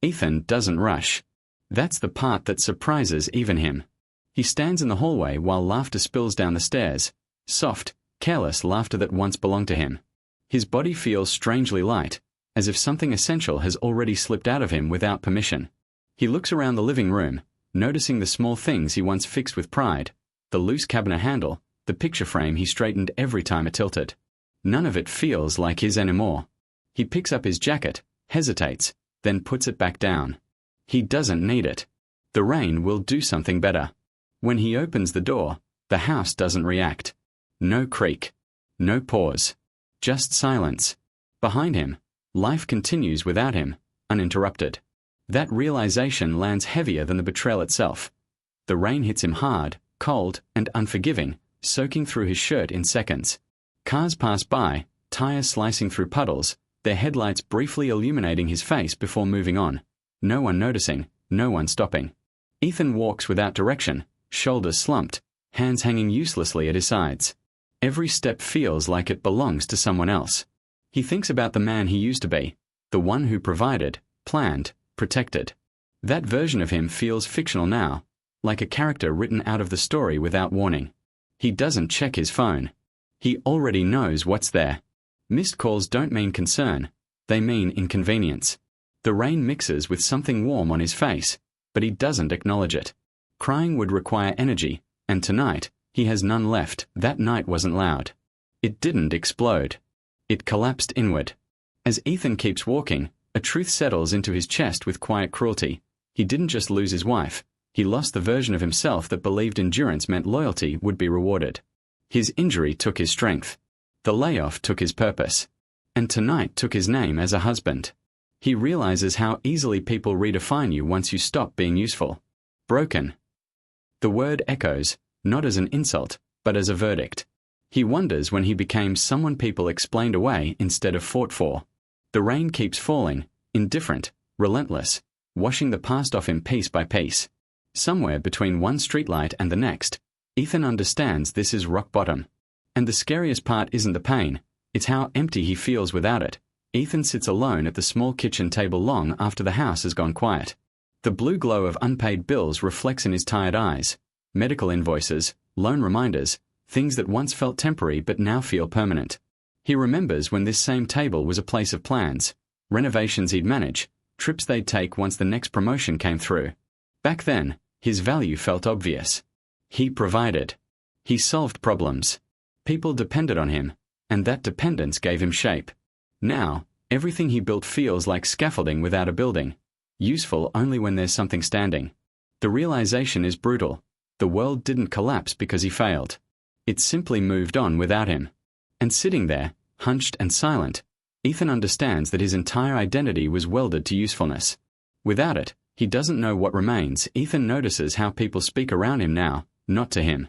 Ethan doesn't rush. That's the part that surprises even him. He stands in the hallway while laughter spills down the stairs, soft, careless laughter that once belonged to him. His body feels strangely light, as if something essential has already slipped out of him without permission. He looks around the living room, noticing the small things he once fixed with pride, the loose cabinet handle, the picture frame he straightened every time it tilted. None of it feels like his anymore. He picks up his jacket, hesitates, then puts it back down. He doesn't need it. The rain will do something better. When he opens the door, the house doesn't react. No creak. No pause. Just silence. Behind him, life continues without him, uninterrupted. That realization lands heavier than the betrayal itself. The rain hits him hard, cold, and unforgiving, soaking through his shirt in seconds. Cars pass by, tires slicing through puddles, their headlights briefly illuminating his face before moving on. No one noticing, no one stopping. Ethan walks without direction, shoulders slumped, hands hanging uselessly at his sides. Every step feels like it belongs to someone else. He thinks about the man he used to be, the one who provided, planned, protected. That version of him feels fictional now, like a character written out of the story without warning. He doesn't check his phone. He already knows what's there. Missed calls don't mean concern, they mean inconvenience. The rain mixes with something warm on his face, but he doesn't acknowledge it. Crying would require energy, and tonight, he has none left. That night wasn't loud. It didn't explode. It collapsed inward. As Ethan keeps walking, a truth settles into his chest with quiet cruelty. He didn't just lose his wife, he lost the version of himself that believed endurance meant loyalty would be rewarded. His injury took his strength. The layoff took his purpose. And tonight took his name as a husband. He realizes how easily people redefine you once you stop being useful. Broken. The word echoes, not as an insult, but as a verdict. He wonders when he became someone people explained away instead of fought for. The rain keeps falling, indifferent, relentless, washing the past off him piece by piece. Somewhere between one streetlight and the next, Ethan understands this is rock bottom. And the scariest part isn't the pain, it's how empty he feels without it. Ethan sits alone at the small kitchen table long after the house has gone quiet. The blue glow of unpaid bills reflects in his tired eyes. Medical invoices, loan reminders, things that once felt temporary but now feel permanent. He remembers when this same table was a place of plans, renovations he'd manage, trips they'd take once the next promotion came through. Back then, his value felt obvious. He provided. He solved problems. People depended on him, and that dependence gave him shape. Now, everything he built feels like scaffolding without a building, useful only when there's something standing. The realization is brutal. The world didn't collapse because he failed. It simply moved on without him. And sitting there, hunched and silent, Ethan understands that his entire identity was welded to usefulness. Without it, he doesn't know what remains. Ethan notices how people speak around him now, not to him.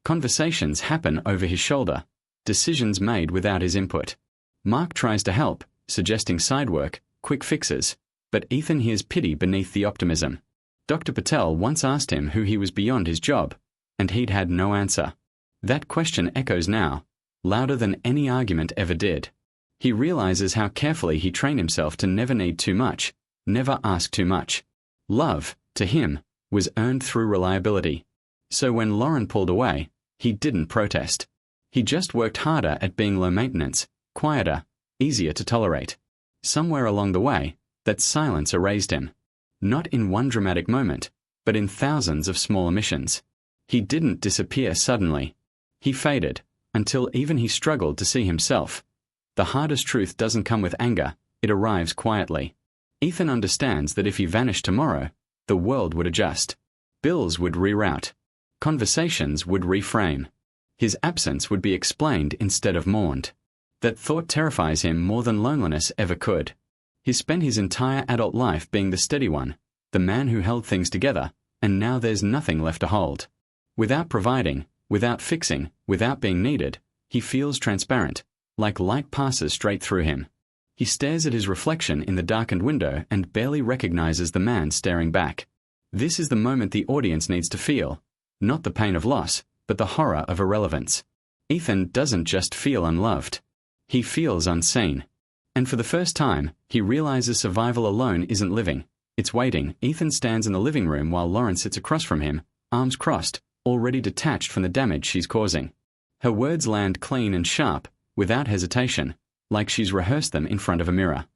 Conversations happen over his shoulder, decisions made without his input. Mark tries to help, suggesting side work, quick fixes, but Ethan hears pity beneath the optimism. Dr. Patel once asked him who he was beyond his job, and he'd had no answer. That question echoes now, louder than any argument ever did. He realizes how carefully he trained himself to never need too much, never ask too much. Love, to him, was earned through reliability. So when Lauren pulled away, he didn't protest. He just worked harder at being low maintenance, quieter, easier to tolerate. Somewhere along the way, that silence erased him. Not in one dramatic moment, but in thousands of small omissions. He didn't disappear suddenly. He faded, until even he struggled to see himself. The hardest truth doesn't come with anger, it arrives quietly. Ethan understands that if he vanished tomorrow, the world would adjust. Bills would reroute. Conversations would reframe. His absence would be explained instead of mourned. That thought terrifies him more than loneliness ever could. He spent his entire adult life being the steady one, the man who held things together, and now there's nothing left to hold. Without providing, without fixing, without being needed, he feels transparent, like light passes straight through him. He stares at his reflection in the darkened window and barely recognizes the man staring back. This is the moment the audience needs to feel, not the pain of loss, but the horror of irrelevance. Ethan doesn't just feel unloved. He feels unseen. And for the first time, he realizes survival alone isn't living, It's waiting. Ethan stands in the living room while Lauren sits across from him, arms crossed, already detached from the damage she's causing. Her words land clean and sharp, without hesitation, like she's rehearsed them in front of a mirror.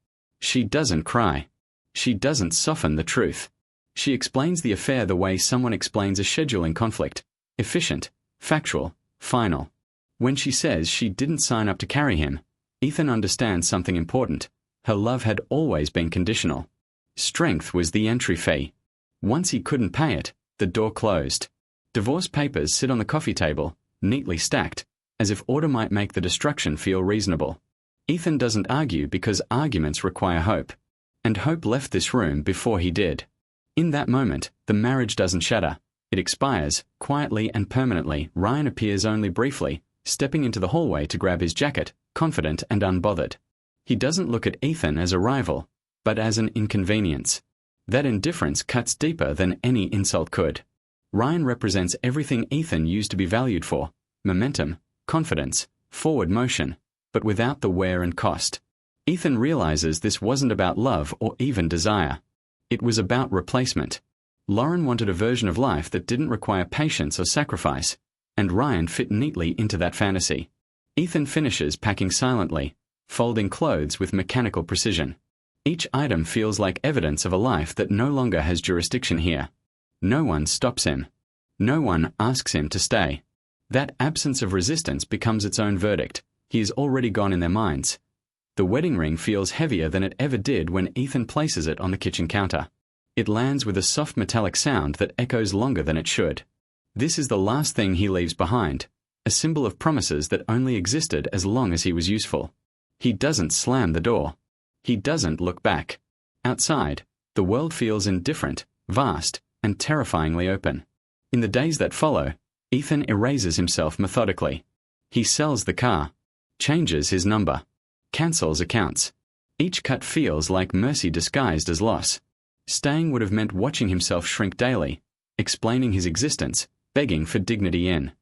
She doesn't cry. She doesn't soften the truth. She explains the affair the way someone explains a scheduling conflict: efficient, factual, final. When she says she didn't sign up to carry him, Ethan understands something important. Her love had always been conditional. Strength was the entry fee. Once he couldn't pay it, the door closed. Divorce papers sit on the coffee table, neatly stacked, as if order might make the destruction feel reasonable. Ethan doesn't argue because arguments require hope. And hope left this room before he did. In that moment, the marriage doesn't shatter. It expires, quietly and permanently. Ryan appears only briefly, stepping into the hallway to grab his jacket, confident and unbothered. He doesn't look at Ethan as a rival, but as an inconvenience. That indifference cuts deeper than any insult could. Ryan represents everything Ethan used to be valued for: momentum, confidence, forward motion, but without the wear and cost. Ethan realizes this wasn't about love or even desire. It was about replacement. Lauren wanted a version of life that didn't require patience or sacrifice, and Ryan fit neatly into that fantasy. Ethan finishes packing silently, folding clothes with mechanical precision. Each item feels like evidence of a life that no longer has jurisdiction here. No one stops him. No one asks him to stay. That absence of resistance becomes its own verdict. He is already gone in their minds. The wedding ring feels heavier than it ever did when Ethan places it on the kitchen counter. It lands with a soft metallic sound that echoes longer than it should. This is the last thing he leaves behind, a symbol of promises that only existed as long as he was useful. He doesn't slam the door. He doesn't look back. Outside, the world feels indifferent, vast, and terrifyingly open. In the days that follow, Ethan erases himself methodically. He sells the car, changes his number, cancels accounts. Each cut feels like mercy disguised as loss. Staying would have meant watching himself shrink daily, explaining his existence, begging for dignity in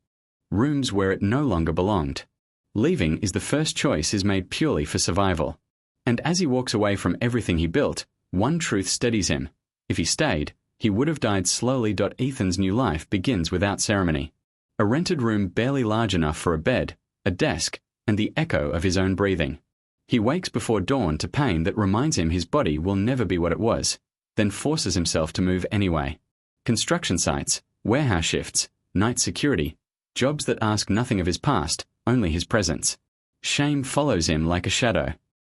rooms where it no longer belonged. Leaving is the first choice is made purely for survival. And as he walks away from everything he built, one truth steadies him. If he stayed, he would have died slowly. Ethan's new life begins without ceremony. A rented room barely large enough for a bed, a desk, and the echo of his own breathing. He wakes before dawn to pain that reminds him his body will never be what it was, then forces himself to move anyway. Construction sites, warehouse shifts, night security, jobs that ask nothing of his past, only his presence. Shame follows him like a shadow.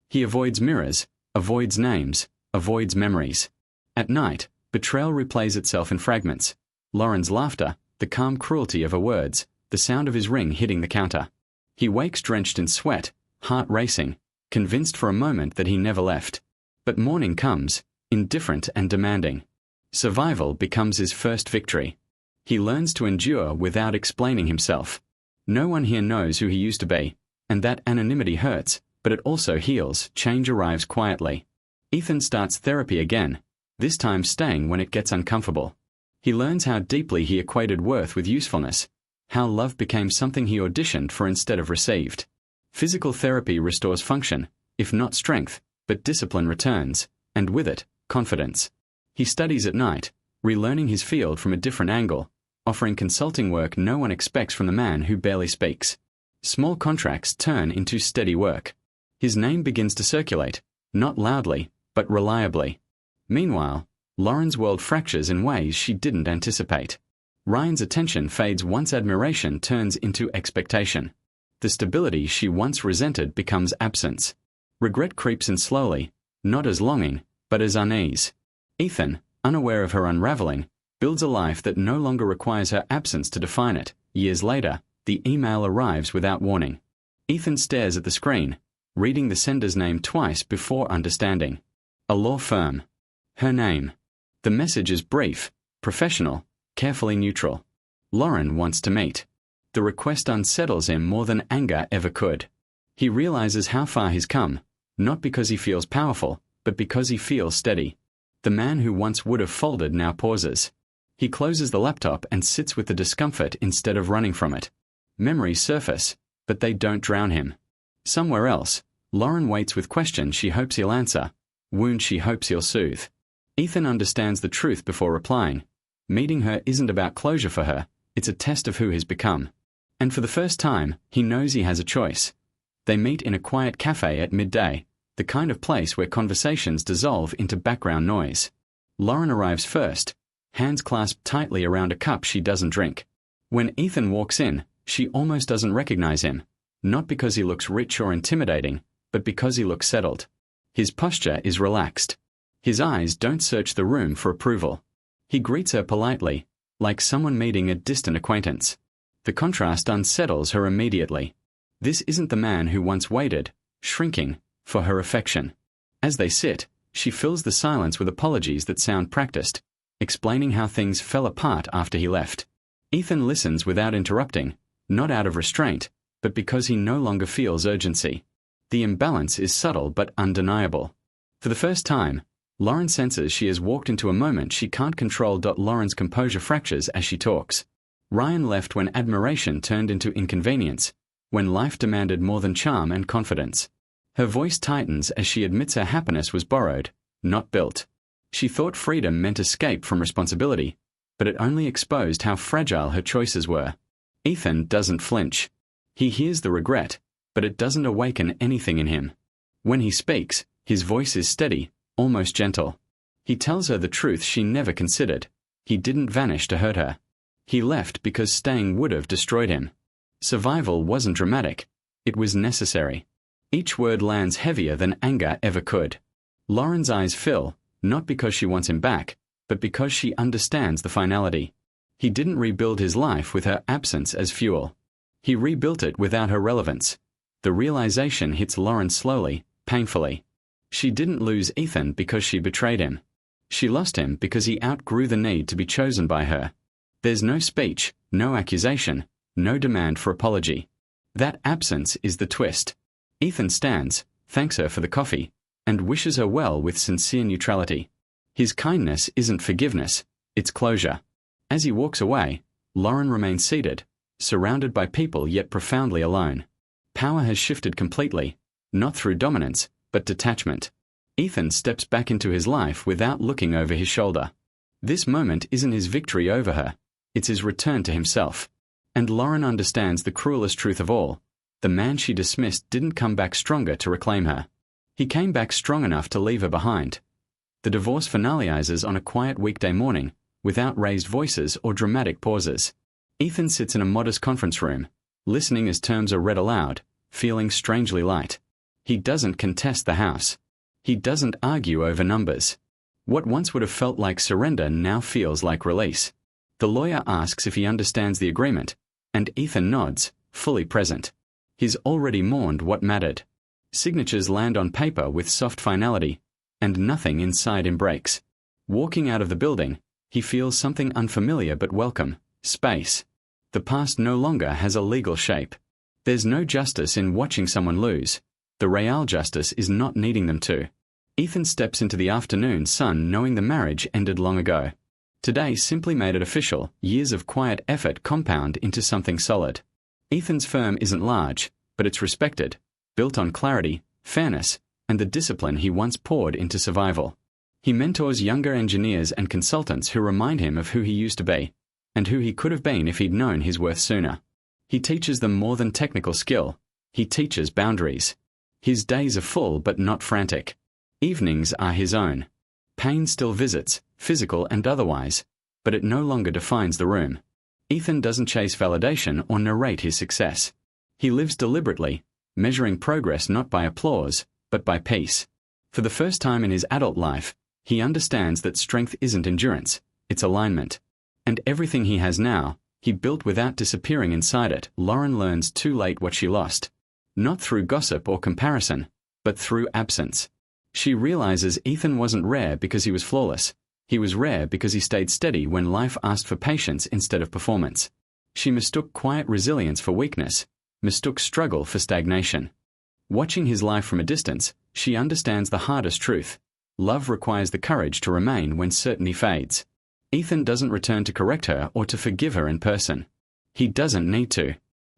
He avoids mirrors, avoids names, avoids memories. At night, betrayal replays itself in fragments. Lauren's laughter, the calm cruelty of her words, the sound of his ring hitting the counter. He wakes drenched in sweat, heart racing, convinced for a moment that he never left. But morning comes, indifferent and demanding. Survival becomes his first victory. He learns to endure without explaining himself. No one here knows who he used to be, and that anonymity hurts, but it also heals. Change arrives quietly. Ethan starts therapy again, this time staying when it gets uncomfortable. He learns how deeply he equated worth with usefulness, how love became something he auditioned for instead of received. Physical therapy restores function, if not strength, but discipline returns, and with it, confidence. He studies at night, relearning his field from a different angle, offering consulting work no one expects from the man who barely speaks. Small contracts turn into steady work. His name begins to circulate, not loudly, but reliably. Meanwhile, Lauren's world fractures in ways she didn't anticipate. Ryan's attention fades once admiration turns into expectation. The stability she once resented becomes absence. Regret creeps in slowly, not as longing, but as unease. Ethan, unaware of her unraveling, builds a life that no longer requires her absence to define it. Years later, the email arrives without warning. Ethan stares at the screen, reading the sender's name twice before understanding. A law firm. Her name. The message is brief, professional, carefully neutral. Lauren wants to meet. The request unsettles him more than anger ever could. He realizes how far he's come, not because he feels powerful, but because he feels steady. The man who once would have folded now pauses. He closes the laptop and sits with the discomfort instead of running from it. Memories surface, but they don't drown him. Somewhere else, Lauren waits with questions she hopes he'll answer, wounds she hopes he'll soothe. Ethan understands the truth before replying. Meeting her isn't about closure for her, it's a test of who he's become. And for the first time, he knows he has a choice. They meet in a quiet cafe at midday, the kind of place where conversations dissolve into background noise. Lauren arrives first, hands clasped tightly around a cup she doesn't drink. When Ethan walks in, she almost doesn't recognize him, not because he looks rich or intimidating, but because he looks settled. His posture is relaxed. His eyes don't search the room for approval. He greets her politely, like someone meeting a distant acquaintance. The contrast unsettles her immediately. This isn't the man who once waited, shrinking, for her affection. As they sit, she fills the silence with apologies that sound practiced, explaining how things fell apart after he left. Ethan listens without interrupting, not out of restraint, but because he no longer feels urgency. The imbalance is subtle but undeniable. For the first time, Lauren senses she has walked into a moment she can't control. Lauren's composure fractures as she talks. Ryan left when admiration turned into inconvenience, when life demanded more than charm and confidence. Her voice tightens as she admits her happiness was borrowed, not built. She thought freedom meant escape from responsibility, but it only exposed how fragile her choices were. Ethan doesn't flinch. He hears the regret, but it doesn't awaken anything in him. When he speaks, his voice is steady, almost gentle. He tells her the truth she never considered. He didn't vanish to hurt her. He left because staying would have destroyed him. Survival wasn't dramatic. It was necessary. Each word lands heavier than anger ever could. Lauren's eyes fill, not because she wants him back, but because she understands the finality. He didn't rebuild his life with her absence as fuel. He rebuilt it without her relevance. The realization hits Lauren slowly, painfully. She didn't lose Ethan because she betrayed him. She lost him because he outgrew the need to be chosen by her. There's no speech, no accusation, no demand for apology. That absence is the twist. Ethan stands, thanks her for the coffee, and wishes her well with sincere neutrality. His kindness isn't forgiveness, it's closure. As he walks away, Lauren remains seated, surrounded by people yet profoundly alone. Power has shifted completely, not through dominance, but detachment. Ethan steps back into his life without looking over his shoulder. This moment isn't his victory over her, it's his return to himself. And Lauren understands the cruelest truth of all. The man she dismissed didn't come back stronger to reclaim her. He came back strong enough to leave her behind. The divorce finalizes on a quiet weekday morning, without raised voices or dramatic pauses. Ethan sits in a modest conference room, listening as terms are read aloud, feeling strangely light. He doesn't contest the house. He doesn't argue over numbers. What once would have felt like surrender now feels like release. The lawyer asks if he understands the agreement, and Ethan nods, fully present. He's already mourned what mattered. Signatures land on paper with soft finality, and nothing inside him breaks. Walking out of the building, he feels something unfamiliar but welcome: space. The past no longer has a legal shape. There's no justice in watching someone lose. The real justice is not needing them to. Ethan steps into the afternoon sun knowing the marriage ended long ago. Today simply made it official. Years of quiet effort compound into something solid. Ethan's firm isn't large, but it's respected, built on clarity, fairness, and the discipline he once poured into survival. He mentors younger engineers and consultants who remind him of who he used to be, and who he could have been if he'd known his worth sooner. He teaches them more than technical skill. He teaches boundaries. His days are full but not frantic. Evenings are his own. Pain still visits, physical and otherwise, but it no longer defines the room. Ethan doesn't chase validation or narrate his success. He lives deliberately, measuring progress not by applause, but by peace. For the first time in his adult life, he understands that strength isn't endurance, it's alignment. And everything he has now, he built without disappearing inside it. Lauren learns too late what she lost. Not through gossip or comparison, but through absence. She realizes Ethan wasn't rare because he was flawless. He was rare because he stayed steady when life asked for patience instead of performance. She mistook quiet resilience for weakness, mistook struggle for stagnation. Watching his life from a distance, she understands the hardest truth. Love requires the courage to remain when certainty fades. Ethan doesn't return to correct her or to forgive her in person. He doesn't need to.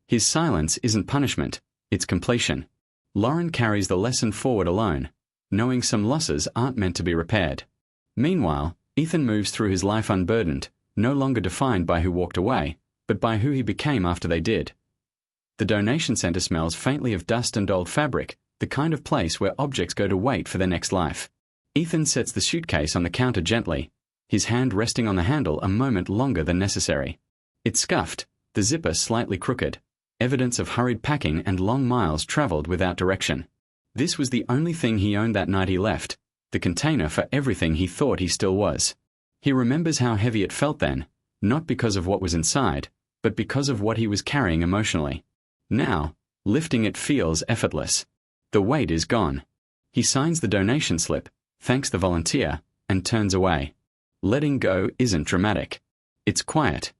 His silence isn't punishment, it's completion. Lauren carries the lesson forward alone, knowing some losses aren't meant to be repaired. Meanwhile, Ethan moves through his life unburdened, no longer defined by who walked away, but by who he became after they did. The donation center smells faintly of dust and old fabric, the kind of place where objects go to wait for their next life. Ethan sets the suitcase on the counter gently, his hand resting on the handle a moment longer than necessary. It's scuffed, the zipper slightly crooked, evidence of hurried packing and long miles traveled without direction. This was the only thing he owned that night he left, the container for everything he thought he still was. He remembers how heavy it felt then, not because of what was inside, but because of what he was carrying emotionally. Now, lifting it feels effortless. The weight is gone. He signs the donation slip, thanks the volunteer, and turns away. Letting go isn't dramatic. It's quiet.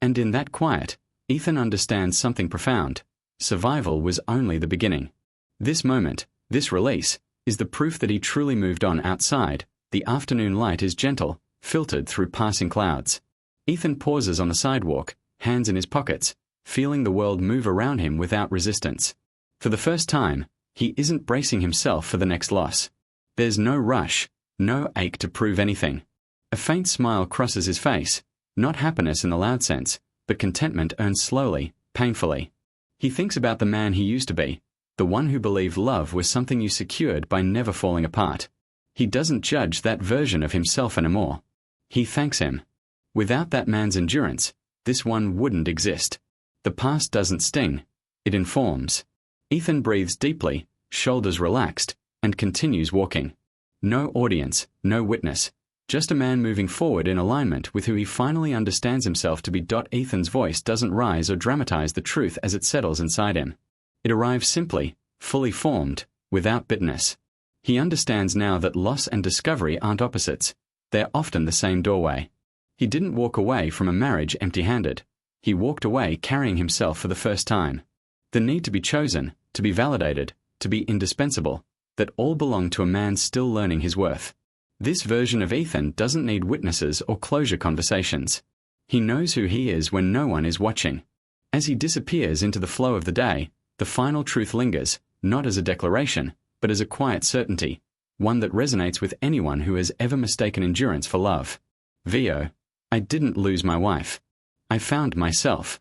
And in that quiet, Ethan understands something profound. Survival was only the beginning. This moment, this release, is the proof that he truly moved on outside. The afternoon light is gentle, filtered through passing clouds. Ethan pauses on the sidewalk, hands in his pockets, feeling the world move around him without resistance. For the first time, he isn't bracing himself for the next loss. There's no rush, no ache to prove anything. A faint smile crosses his face, not happiness in the loud sense, but contentment earned slowly, painfully. He thinks about the man he used to be, the one who believed love was something you secured by never falling apart. He doesn't judge that version of himself anymore. He thanks him. Without that man's endurance, this one wouldn't exist. The past doesn't sting, it informs. Ethan breathes deeply, shoulders relaxed, and continues walking. No audience, no witness, just a man moving forward in alignment with who he finally understands himself to be. Ethan's voice doesn't rise or dramatize the truth as it settles inside him. It arrives simply, fully formed, without bitterness. He understands now that loss and discovery aren't opposites. They're often the same doorway. He didn't walk away from a marriage empty-handed. He walked away carrying himself for the first time. The need to be chosen, to be validated, to be indispensable, that all belonged to a man still learning his worth. This version of Ethan doesn't need witnesses or closure conversations. He knows who he is when no one is watching. As he disappears into the flow of the day, the final truth lingers, not as a declaration, but as a quiet certainty, one that resonates with anyone who has ever mistaken endurance for love. VO, I didn't lose my wife. I found myself.